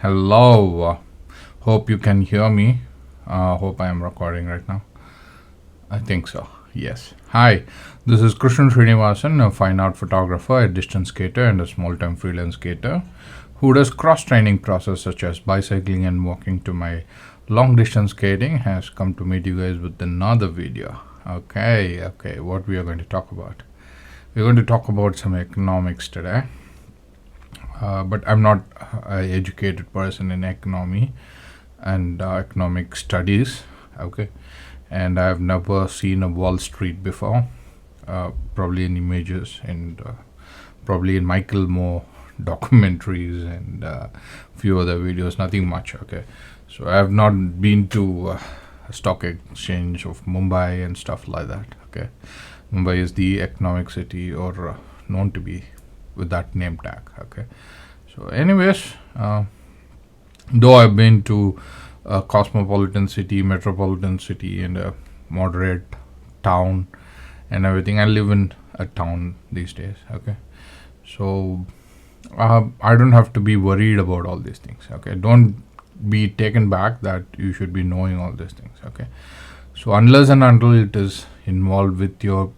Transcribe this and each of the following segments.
Hello, hope you can hear me. Hope I am recording right now. I think so. Yes. Hi, this is Srinivasan, a fine art photographer, a distance skater, and a small time freelance skater who does cross training process such as bicycling and walking to my long distance skating. Has come to meet you guys with another video. Okay, what we are going to talk about? We're going to talk about some economics today. But I'm not an educated person in economy and economic studies. Okay, and I've never seen a Wall Street before. Probably in images and probably in Michael Moore documentaries and few other videos. Nothing much. Okay, so I have not been to a stock exchange of Mumbai and stuff like that. Okay, Mumbai is the economic city or known to be with that name tag. Okay, so anyways, though I've been to a cosmopolitan city, metropolitan city, and a moderate town and everything, I live in a town these days. Okay, so I don't have to be worried about all these things. Okay, don't be taken back that you should be knowing all these things. Okay, so unless and until it is involved with your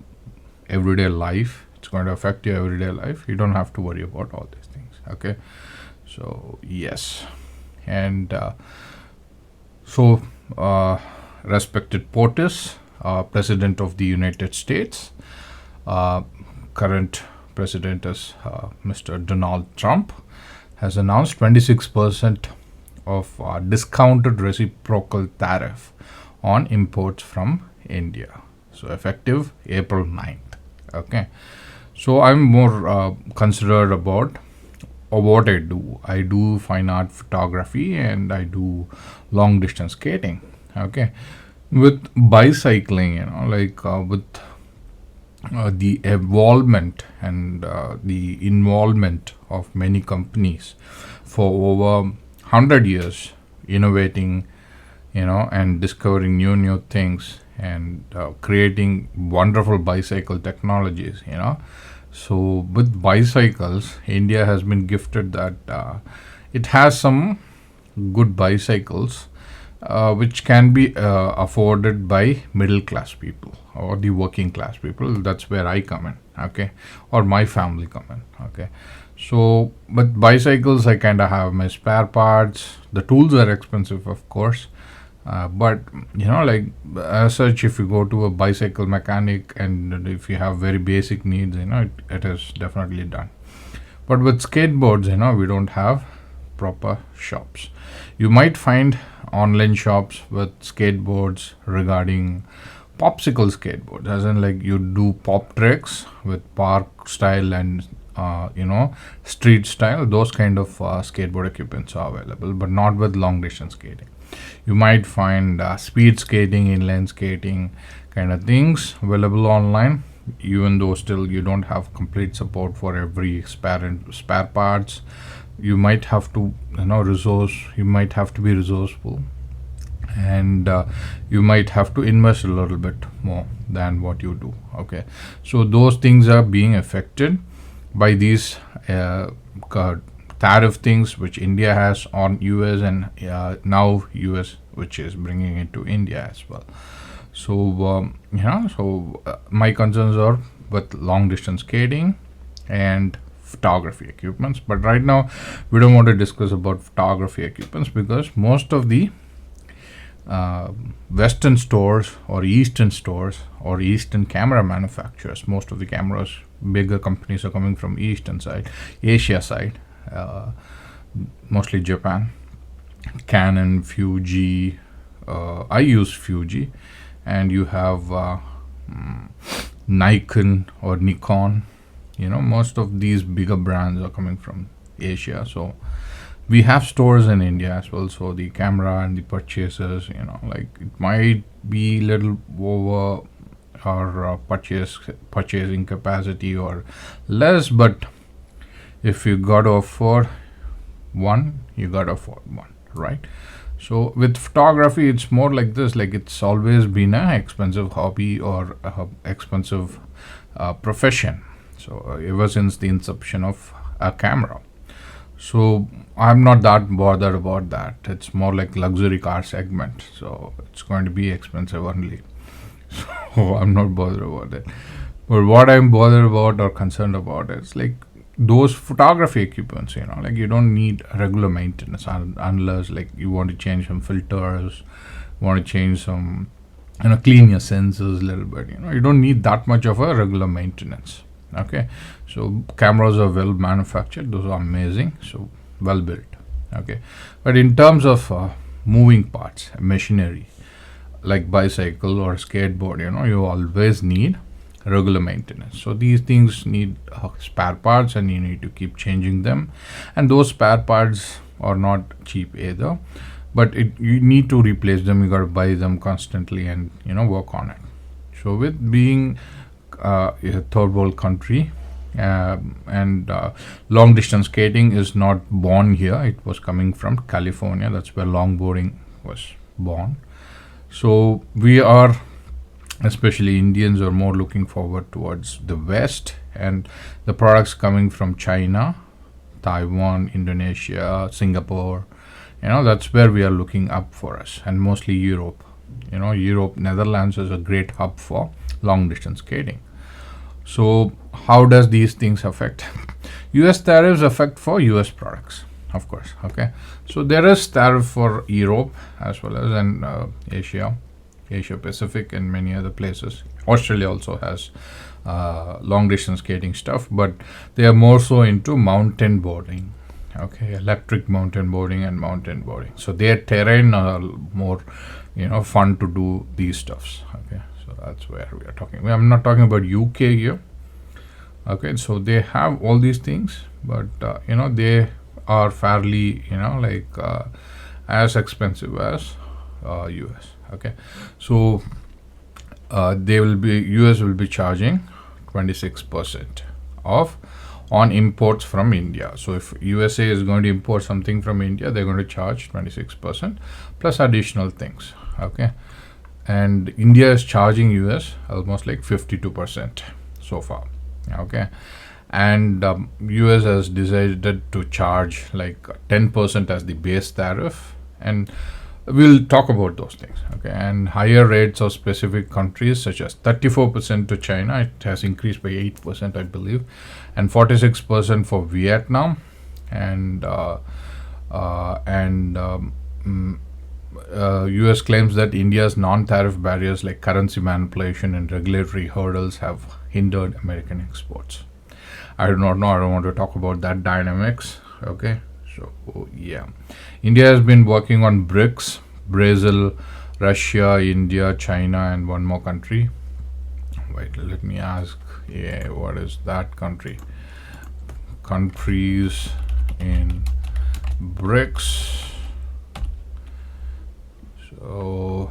everyday life, it's going to affect your everyday life, you don't have to worry about all these things. Okay, so yes, and respected POTUS, president of the United States, current president is Mr. Donald Trump, has announced 26% of discounted reciprocal tariff on imports from India, so effective April 9th. Okay, so I'm more considered about what I do. I do fine art photography and I do long distance skating. Okay, with bicycling, with the evolvement and the involvement of many companies for over 100 years, innovating, and discovering new things and creating wonderful bicycle technologies. So with bicycles, India has been gifted that it has some good bicycles which can be afforded by middle class people or the working class people. That's where I come in. Okay, or my family come in. Okay, so with bicycles, I kind of have my spare parts. The tools are expensive, of course. But as such, if you go to a bicycle mechanic and if you have very basic needs, it is definitely done. But with skateboards, we don't have proper shops. You might find online shops with skateboards regarding popsicle skateboards, as in like you do pop tricks with park style and street style. Those kind of skateboard equipments are available, but not with long distance skating. You might find speed skating, inline skating kind of things available online, even though still you don't have complete support for every spare parts. You might have to you might have to be resourceful, and you might have to invest a little bit more than what you do. Okay, so those things are being affected by these tariff things which India has on US, and now US which is bringing it to India as well. So my concerns are with long distance skating and photography equipments. But right now we don't want to discuss about photography equipments because most of the Western stores or Eastern stores or Eastern camera manufacturers, most of the cameras, bigger companies are coming from Eastern side, Asia side. Mostly Japan, Canon, Fuji. I use Fuji, and you have Nikon or Nikon. Most of these bigger brands are coming from Asia. So we have stores in India as well. So the camera and the purchases, it might be little over our purchasing capacity or less, but if you got to afford one, you got to afford one, right? So with photography, it's more like this. Like it's always been an expensive hobby or expensive profession. So ever since the inception of a camera. So I'm not that bothered about that. It's more like luxury car segment, so it's going to be expensive only. So I'm not bothered about it. But what I'm bothered about or concerned about is like those photography equipments. Like you don't need regular maintenance unless like you want to change some filters, want to change some, clean your sensors a little bit. You don't need that much of a regular maintenance. Okay, so cameras are well manufactured, those are amazing, so well built. Okay, but in terms of moving parts, machinery like bicycle or skateboard, you always need regular maintenance. So these things need spare parts, and you need to keep changing them, and those spare parts are not cheap either, but you need to replace them. You got to buy them constantly and work on it. So with being a third world country, and long distance skating is not born here. It was coming from California. That's where longboarding was born. So we are, especially Indians, are more looking forward towards the West, and the products coming from China, Taiwan, Indonesia, Singapore. That's where we are looking up for us, and mostly Europe. Europe, Netherlands is a great hub for long distance skating. So how does these things affect? US tariffs affect for US products, of course. Okay, so there is tariff for Europe as well as in Asia Pacific, and many other places. Australia also has long distance skating stuff, but they are more so into mountain boarding. Okay, electric mountain boarding and mountain boarding. So their terrain are more fun to do these stuffs. Okay, so that's where we are talking. I'm not talking about UK here. Okay, so they have all these things, but they are fairly as expensive as US. Okay, so US will be charging 26% off on imports from India. So if USA is going to import something from India, they're going to charge 26% plus additional things. Okay, and India is charging US almost like 52% so far. Okay, and US has decided to charge like 10% as the base tariff, and we'll talk about those things. Okay, and higher rates of specific countries such as 34% to China. It has increased by 8%, I believe, and 46% for Vietnam, and US claims that India's non-tariff barriers like currency manipulation and regulatory hurdles have hindered American exports. I do not know. I don't want to talk about that dynamics. Okay, so yeah, India has been working on BRICS: Brazil, Russia, India, China, and one more country. Wait, let me ask. Yeah, what is that country? Countries in BRICS. So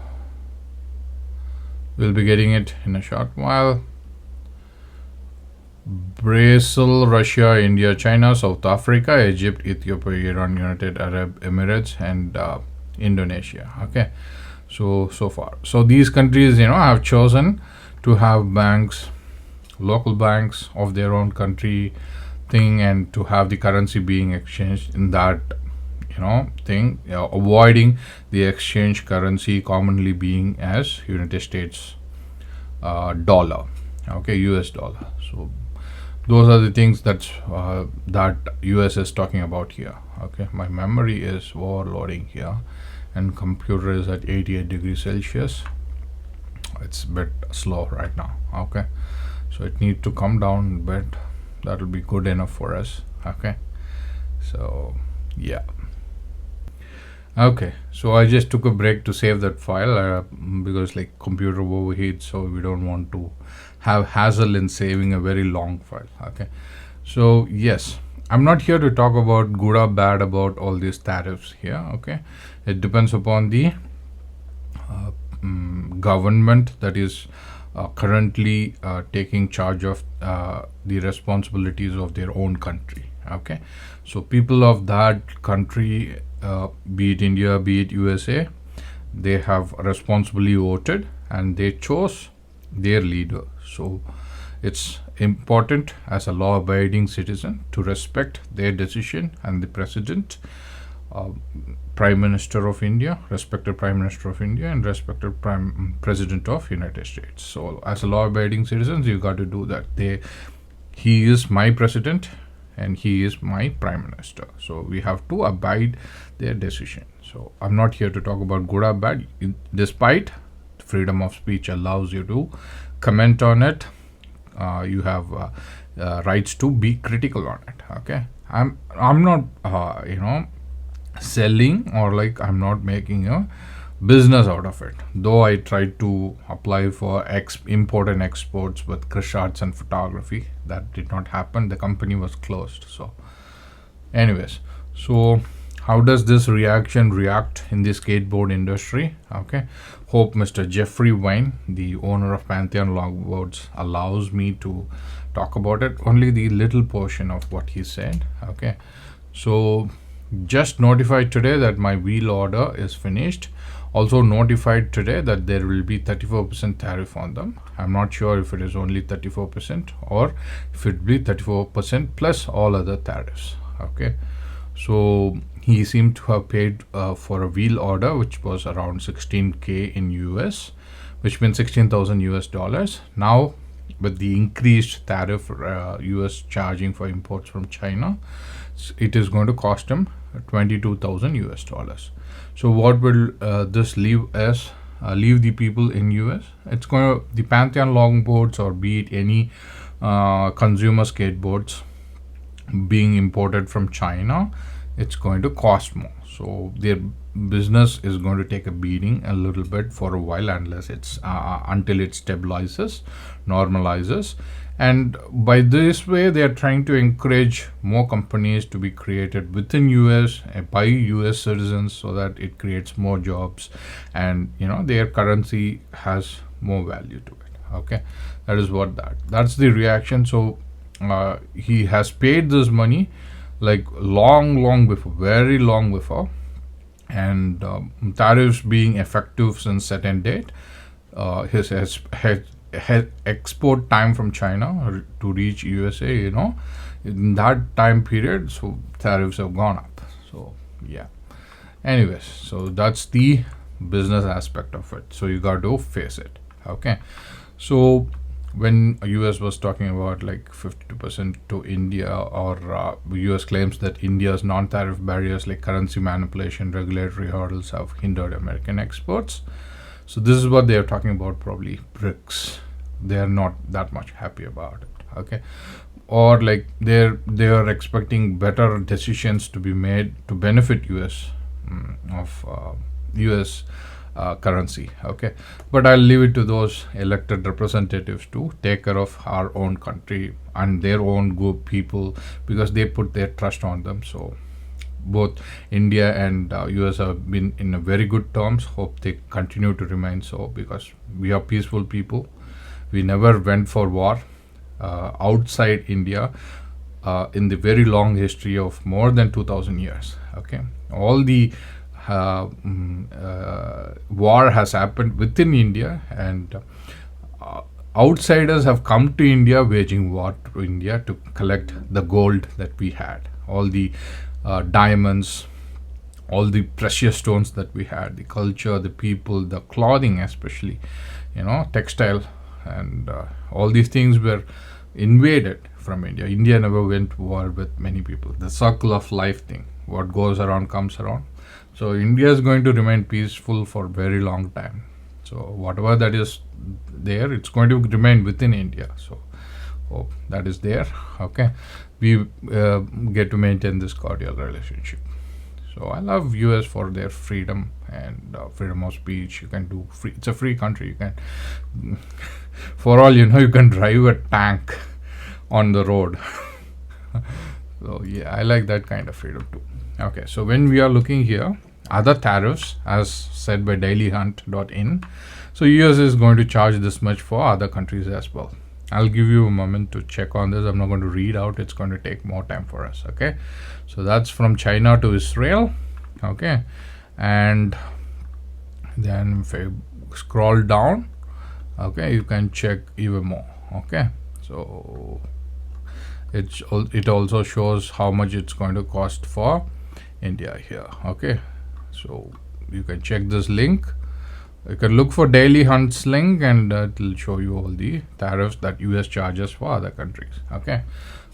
we'll be getting it in a short while. Brazil, Russia, India, China, South Africa, Egypt, Ethiopia, Iran, United Arab Emirates, and Indonesia. Okay, so far, so these countries have chosen to have banks, local banks of their own country thing, and to have the currency being exchanged in that thing, avoiding the exchange currency commonly being as United States dollar. Okay, US dollar. So those are the things that US is talking about here. Okay, my memory is overloading here, and computer is at 88 degrees Celsius. It's a bit slow right now. Okay, so it needs to come down a bit. That will be good enough for us. Okay, so yeah. Okay, so I just took a break to save that file because like computer overheats, so we don't want to have hassle in saving a very long file. Okay, so yes, I'm not here to talk about good or bad about all these tariffs here. Okay, it depends upon the government that is currently taking charge of the responsibilities of their own country. Okay, so people of that country, be it India, be it USA, they have responsibly voted and they chose their leader. So It's important as a law-abiding citizen to respect their decision, and the president, uh, Prime Minister of India, respected Prime Minister of India, and respected President of United States. So, as a law-abiding citizens, you got to do that. He is my president, and he is my Prime Minister. So we have to abide their decision. So I'm not here to talk about good or bad. Despite freedom of speech allows you to comment on it, you have rights to be critical on it. Okay, I'm not selling, or like I'm not making a business out of it, though I tried to apply for import and exports with Krish Arts and photography. That did not happen. The company was closed. So anyways, so how does this reaction react in the skateboard industry? Okay, hope Mr. Jeffrey Wine, the owner of Pantheon Longboards, allows me to talk about it, only the little portion of what he said. Okay, so just notified today that my wheel order is finished. Also notified today that there will be 34% tariff on them. I'm not sure if it is only 34% or if it will be 34% plus all other tariffs. Okay, so he seemed to have paid for a wheel order which was around 16K in US, which means 16,000 US dollars. Now with the increased tariff US charging for imports from China, it is going to cost him 22,000 US dollars. So what will this leave us? Leave the people in US? It's going to, the Pantheon longboards, or be it any consumer skateboards being imported from China, it's going to cost more. So their business is going to take a beating a little bit for a while, unless it's until it stabilizes, normalizes. And by this way, they are trying to encourage more companies to be created within US by US citizens, so that it creates more jobs, and their currency has more value to it. Okay, that is what that's the reaction. So he has paid this money like long before, very long before, and tariffs being effective since certain date. His export time from China to reach USA, in that time period, so tariffs have gone up. So yeah, anyways, so that's the business aspect of it. So you got to face it. Okay, so when US was talking about like 52% to India, or US claims that India's non-tariff barriers like currency manipulation, regulatory hurdles have hindered American exports. So this is what they are talking about, probably BRICS. They are not that much happy about it. Okay, or like they are expecting better decisions to be made to benefit US of US currency. Okay, but I'll leave it to those elected representatives to take care of our own country and their own good people, because they put their trust on them. So both India and US have been in a very good terms. Hope they continue to remain so, because we are peaceful people. We never went for war outside India in the very long history of more than 2,000 years. Okay, all the war has happened within India, and outsiders have come to India waging war to India to collect the gold that we had, all the diamonds, all the precious stones that we had, the culture, the people, the clothing, especially, textile, and all these things were invaded from India. India never went to war with many people. The circle of life thing, what goes around comes around. So India is going to remain peaceful for a very long time. So whatever that is there, it's going to remain within India. So hope that is there. Okay, we get to maintain this cordial relationship. So I love US for their freedom and freedom of speech. You can do free. It's a free country. You can, for all you know, you can drive a tank on the road. So yeah, I like that kind of freedom too. Okay, so when we are looking here, other tariffs as said by dailyhunt.in. So US is going to charge this much for other countries as well. I'll give you a moment to check on this. I'm not going to read out. It's going to take more time for us. Okay, so that's from China to Israel. Okay, and then if I scroll down, okay, you can check even more. Okay, So it also shows how much it's going to cost for India here. Okay, so you can check this link. You can look for Daily Hunt's link, and it will show you all the tariffs that US charges for other countries. Okay,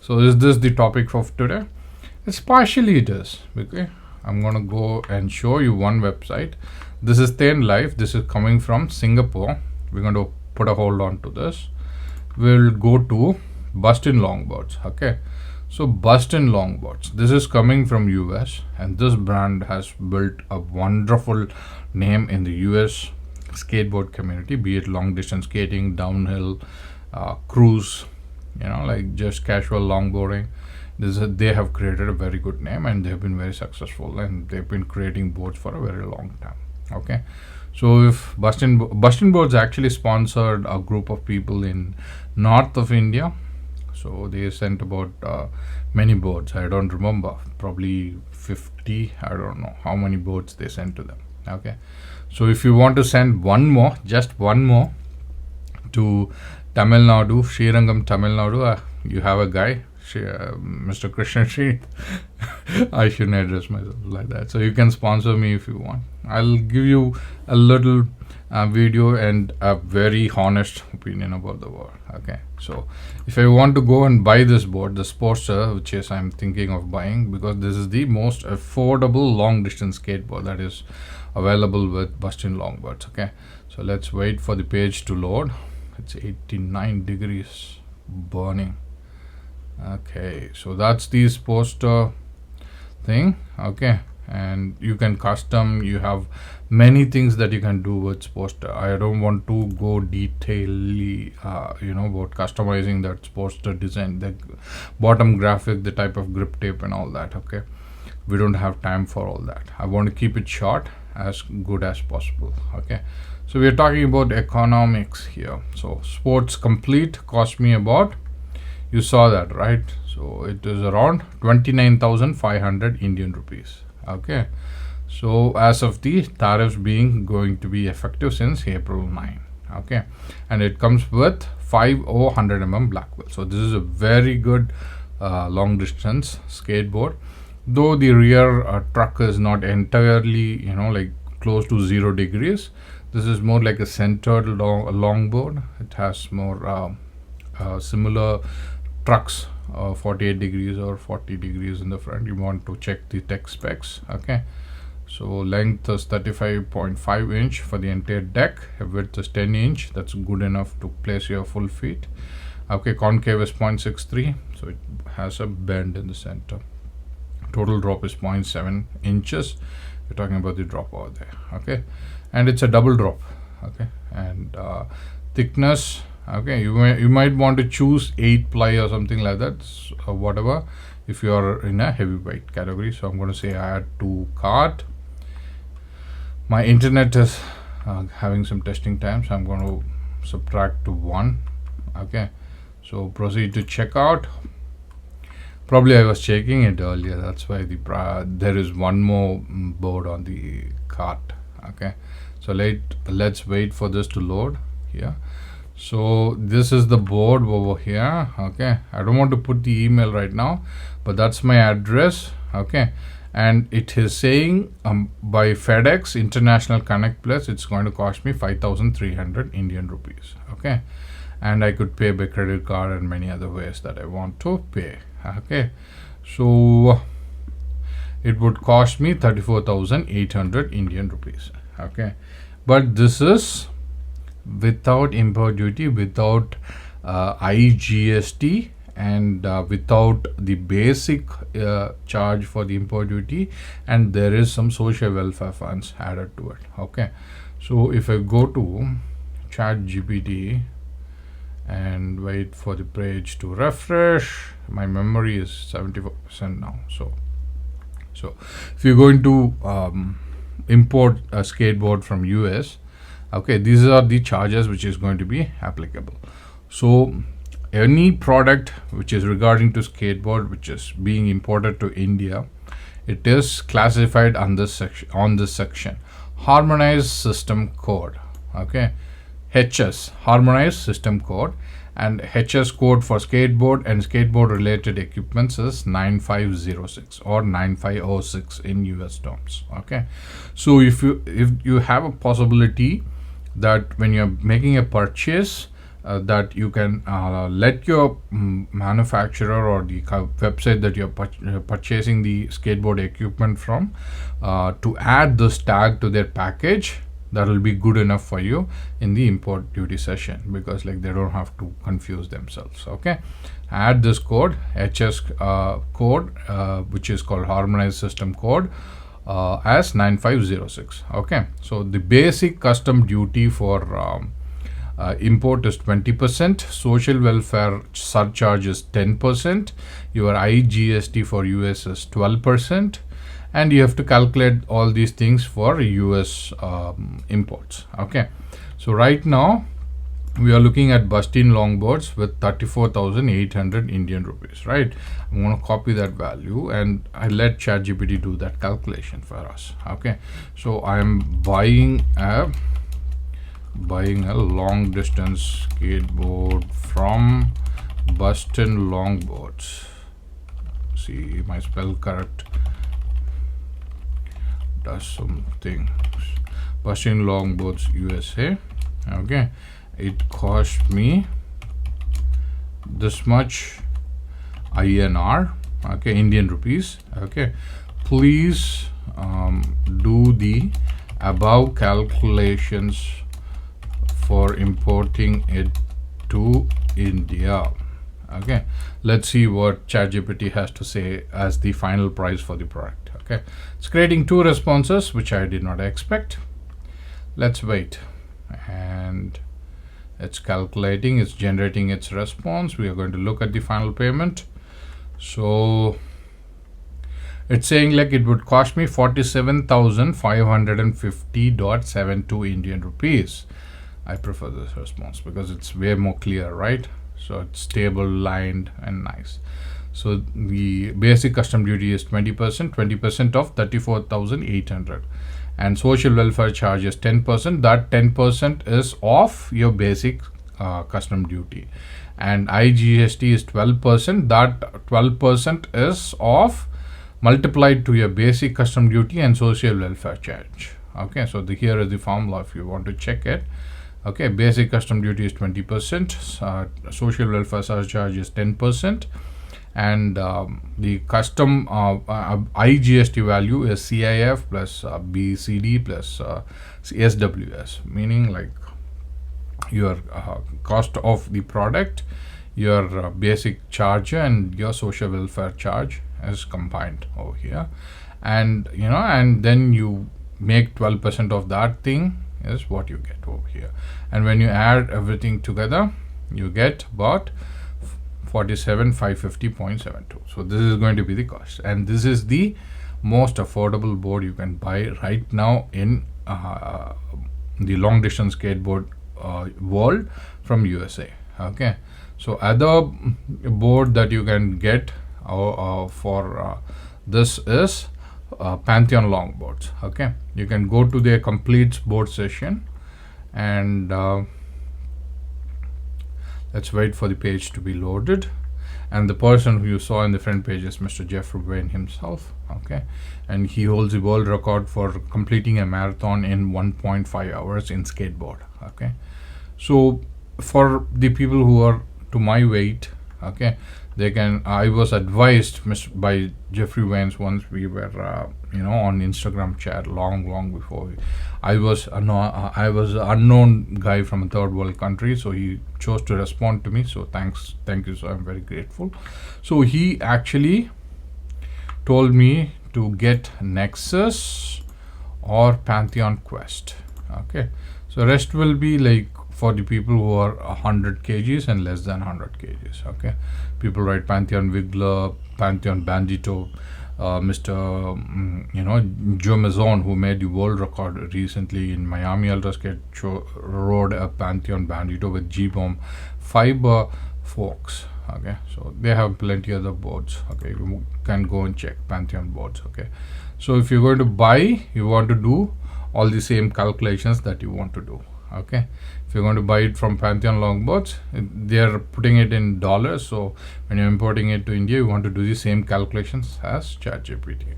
so is this the topic of today? It's partially it is. Okay, I'm gonna go and show you one website. This is Thin Life. This is coming from Singapore. We're going to put a hold on to this. We'll go to Bustin longboards. Okay, so Bustin longboards, this is coming from US, and this brand has built a wonderful name in the US skateboard community, be it long distance skating, downhill, cruise, like just casual longboarding. They have created a very good name, and they've been very successful, and they've been creating boards for a very long time. Okay, so if Bustin boards actually sponsored a group of people in north of India. So they sent about many boards. I don't remember, probably 50. I don't know how many boards they sent to them. Okay, so if you want to send one more, just one more to Tamil Nadu, Srirangam, Tamil Nadu, you have a guy, Mr. Krishnan. I shouldn't address myself like that. So you can sponsor me if you want. I'll give you a little video and a very honest opinion about the board. Okay, so if I want to go and buy this board, the Sportster, which is I'm thinking of buying, because this is the most affordable long distance skateboard that is available with Bustin longboards. Okay, so let's wait for the page to load. It's 89 degrees burning. Okay, so that's the Sportster thing. Okay, and you can custom, you have many things that you can do with Sportster. I don't want to go detailedly about customizing that Sportster design, the bottom graphic, the type of grip tape and all that. Okay, we don't have time for all that. I want to keep it short, as good as possible. Okay, so we are talking about economics here. So Sports Complete cost me about, you saw that, right? So it is around 29,500 Indian rupees. Okay, so as of the tariffs being going to be effective since April 9. Okay, and it comes with 100 mm black wheel. So this is a very good long distance skateboard, though the rear truck is not entirely like close to 0 degrees. This is more like a centered longboard. It has more similar trucks, 48 degrees or 40 degrees in the front. You want to check the tech specs. Okay, so length is 35.5 inch for the entire deck, width is 10 inch. That's good enough to place your full feet. Okay, concave is 0.63, so it has a bend in the center. Total drop is 0.7 inches. We're talking about the drop over there. Okay, and it's a double drop. Okay, and thickness, okay, you might want to choose 8 ply or something like that, or whatever, if you are in a heavyweight category. So I'm going to say add to cart. My internet is having some testing time, so I'm going to subtract to 1. Okay, so proceed to checkout. Probably I was checking it earlier, that's why there is one more board on the cart. Okay, so let's wait for this to load here. So this is the board over here. Okay, I don't want to put the email right now, but that's my address. Okay, and it is saying by FedEx International Connect Plus, it's going to cost me 5,300 Indian rupees. Okay, and I could pay by credit card and many other ways that I want to pay. Okay, so it would cost me 34,800 Indian rupees. Okay, but this is without import duty, without IGST, and without the basic charge for the import duty, and there is some social welfare funds added to it. Okay, so if I go to ChatGPT and wait for the page to refresh, my memory is 74% now. So if you're going to import a skateboard from US, okay, these are the charges which is going to be applicable. So any product which is regarding to skateboard which is being imported to India, it is classified on this section, harmonized system code. Okay, HS, harmonized system code, and HS code for skateboard and skateboard related equipments is 9506 or 9506 in US terms. Okay, so if you have a possibility that when you're making a purchase, that you can let your manufacturer or the website that you're purchasing the skateboard equipment from to add this tag to their package, that will be good enough for you in the import duty session, because like they don't have to confuse themselves. Okay, add this code, HS code, which is called harmonized system code, as 9506. Okay, so the basic custom duty for import is 20%, social welfare surcharge is 10%, your IGST for US is 12%, and you have to calculate all these things for US imports. Okay, so right now we are looking at Bustin longboards with 34,800 Indian rupees, right? I'm going to copy that value and I let ChatGPT do that calculation for us. Okay, so I am buying a long distance skateboard from Bustin longboards. See my spell correct, does something. Bustin longboards USA. Okay, it cost me this much INR, okay, Indian rupees. Okay, please do the above calculations for importing it to India. Okay, let's see what ChatGPT has to say as the final price for the product. Okay, it's creating two responses, which I did not expect. Let's wait, and it's calculating, it's generating its response. We are going to look at the final payment. So it's saying like it would cost me 47,550.72 Indian rupees. I prefer this response because it's way more clear, right? So it's stable, lined, and nice. So the basic custom duty is 20% of 34,800, and social welfare charge is 10%. That 10% is off your basic custom duty, and IGST is 12%. That 12% is off multiplied to your basic custom duty and social welfare charge. Okay, so here is the formula if you want to check it. Okay, basic custom duty is 20%, social welfare surcharge is 10%, and the custom IGST value is CIF plus BCD plus SWS, meaning like your cost of the product, your basic charge, and your social welfare charge is combined over here, and and then you make 12% of that thing is what you get over here, and when you add everything together you get about 47,550.72. so this is going to be the cost, and this is the most affordable board you can buy right now in the long distance skateboard world from USA. Okay, so other board that you can get for this is Pantheon longboards. Okay, you can go to their complete board session, and let's wait for the page to be loaded, and the person who you saw in the front page is Mr. Jeffrey Wayne himself. Okay, and he holds the world record for completing a marathon in 1.5 hours in skateboard. Okay, so for the people who are to my weight, okay, they can. I was advised by Jeffrey Waynes once we were on Instagram chat long before. I was an unknown guy from a third world country, so he chose to respond to me. So thank you. So I'm very grateful. So he actually told me to get Nexus or Pantheon Quest. Okay, so rest will be like for the people who are 100 kgs and less than 100 kgs. Okay, people write Pantheon Wiggler, Pantheon Bandito, Mr. Joe Mazzone, who made the world record recently in Miami Ultra Skate Show, rode a Pantheon Bandito with G-Bomb fiber forks. Okay, so they have plenty other boards. Okay, you can go and check Pantheon boards. Okay, so if you're going to buy, you want to do all the same calculations that you want to do. Okay, if you're going to buy it from Pantheon Longboards, they're putting it in dollars. So when you're importing it to India, you want to do the same calculations as ChatGPT.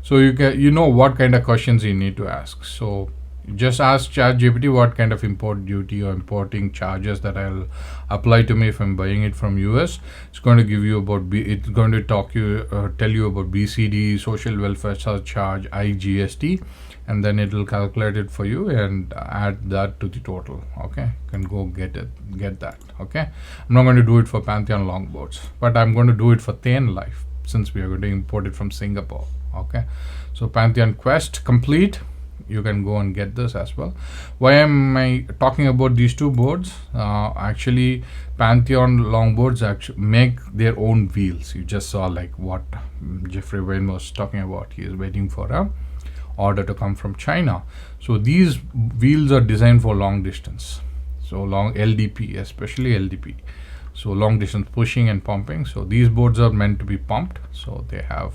So you know what kind of questions you need to ask. So just ask ChatGPT what kind of import duty or importing charges that I'll apply to me if I'm buying it from US. It's going to give you about it's going to tell you about BCD, social welfare surcharge, IGST, and then it will calculate it for you and add that to the total. Okay, you can go get that. Okay, I'm not going to do it for Pantheon Longboards, but I'm going to do it for Thane Life since we are going to import it from Singapore. Okay, so Pantheon Quest complete. You can go and get this as well. Why am I talking about these two boards? Actually, Pantheon Longboards actually make their own wheels. You just saw like what Jeffrey Wayne was talking about. He is waiting for a order to come from China. So these wheels are designed for long distance. So long LDP, especially LDP. So long distance pushing and pumping. So these boards are meant to be pumped. So they have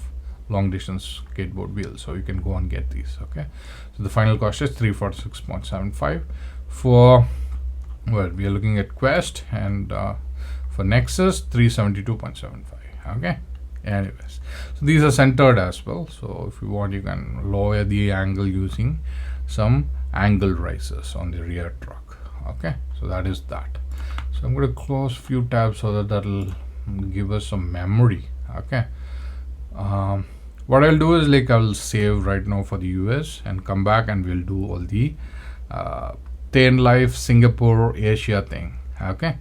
long distance skateboard wheels. So you can go and get these. Okay. So the final cost is 346.75 for, well, we are looking at Quest, and for Nexus 372.75. Okay. Anyways, so these are centered as well. So if you want, you can lower the angle using some angle risers on the rear truck. Okay, so that is that. So I'm going to close few tabs so that'll give us some memory. Okay. What I'll do is like I'll save right now for the US and come back and we'll do all the Thane Life Singapore Asia thing. Okay.